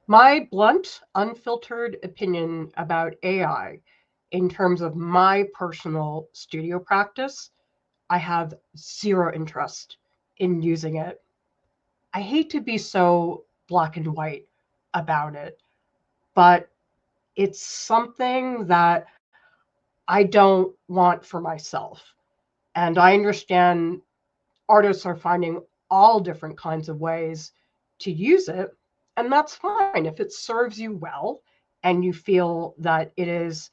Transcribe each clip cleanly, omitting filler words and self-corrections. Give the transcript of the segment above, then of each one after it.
My blunt, unfiltered opinion about AI in terms of my personal studio practice, I have zero interest in using it. I hate to be so black and white about it, but it's something that I don't want for myself. And I understand artists are finding all different kinds of ways to use it. And that's fine if it serves you well and you feel that it is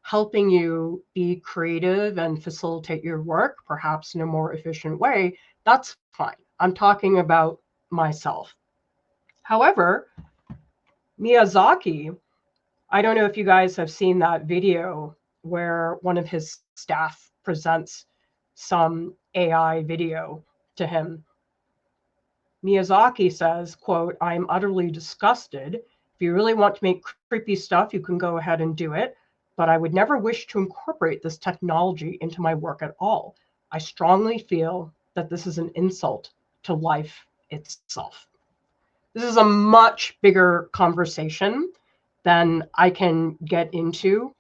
helping you be creative and facilitate your work, perhaps in a more efficient way, that's fine. I'm talking about myself. However, Miyazaki, I don't know if you guys have seen that video where one of his staff presents some AI video to him. Miyazaki says, quote, "I'm utterly disgusted. If you really want to make creepy stuff, you can go ahead and do it. But I would never wish to incorporate this technology into my work at all. I strongly feel that this is an insult to life itself." This is a much bigger conversation than I can get into,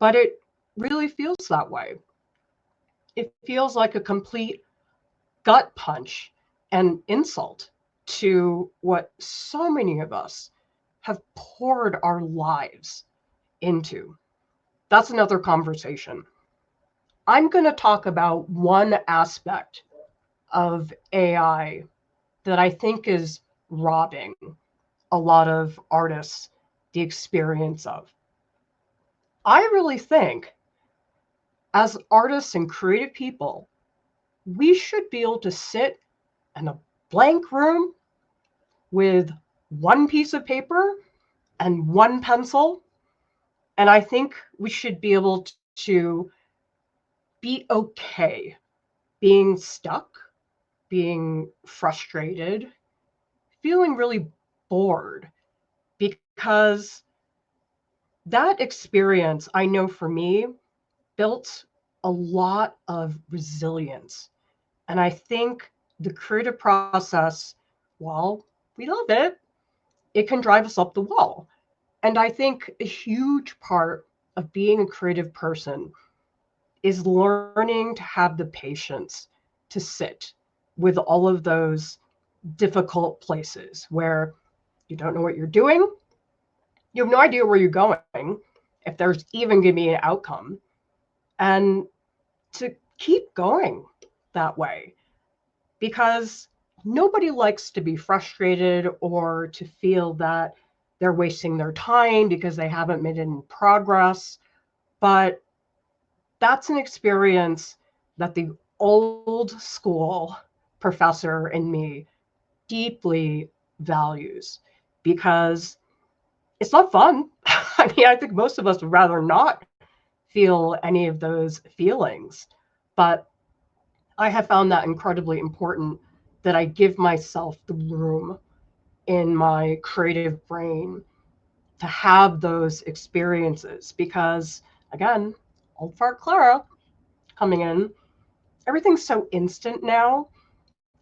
but it really feels that way. It feels like a complete gut punch and insult to what so many of us have poured our lives into. That's another conversation. I'm going to talk about one aspect of AI that I think is robbing a lot of artists the experience of. I really think, as artists and creative people, we should be able to sit in a blank room with one piece of paper and one pencil. And I think we should be able to be okay being stuck, being frustrated, feeling really bored, because that experience, I know for me, built a lot of resilience. And I think the creative process, while we love it can drive us up the wall. And I think a huge part of being a creative person is learning to have the patience to sit with all of those difficult places where you don't know what you're doing, you have no idea where you're going, if there's even going to be an outcome, and to keep going that way, because nobody likes to be frustrated or to feel that they're wasting their time because they haven't made any progress. But that's an experience that the old school professor in me deeply values, because it's not fun. I mean, I think most of us would rather not feel any of those feelings. But I have found that incredibly important, that I give myself the room in my creative brain to have those experiences. Because, again, old fart Clara coming in, everything's so instant now.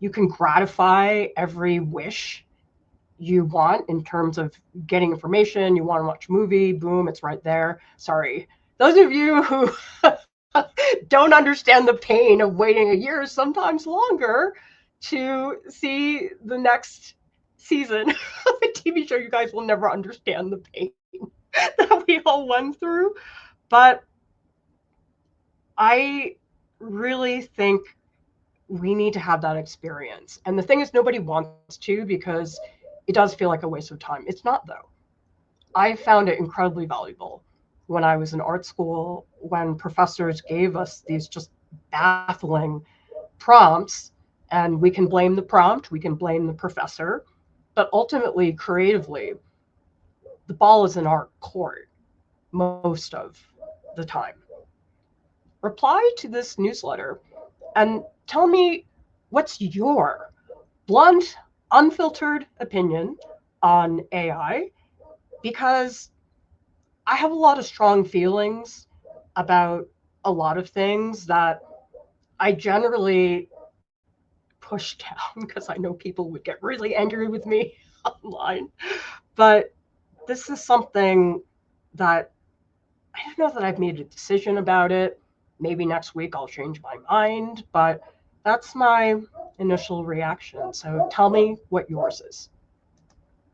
You can gratify every wish you want in terms of getting information. You want to watch a movie, boom, it's right there. Sorry. Those of you who don't understand the pain of waiting a year, sometimes longer, to see the next season of a TV show, you guys will never understand the pain that we all went through. But I really think we need to have that experience. And the thing is, nobody wants to, because it does feel like a waste of time. It's not, though. I found it incredibly valuable when I was in art school, when professors gave us these just baffling prompts, and we can blame the prompt, we can blame the professor, but ultimately, creatively, the ball is in our court most of the time. Reply to this newsletter and tell me what's your blunt, unfiltered opinion on AI, because I have a lot of strong feelings about a lot of things that I generally push down because I know people would get really angry with me. online. But this is something that I don't know that I've made a decision about it. Maybe next week I'll change my mind, but that's my initial reaction. So tell me what yours is.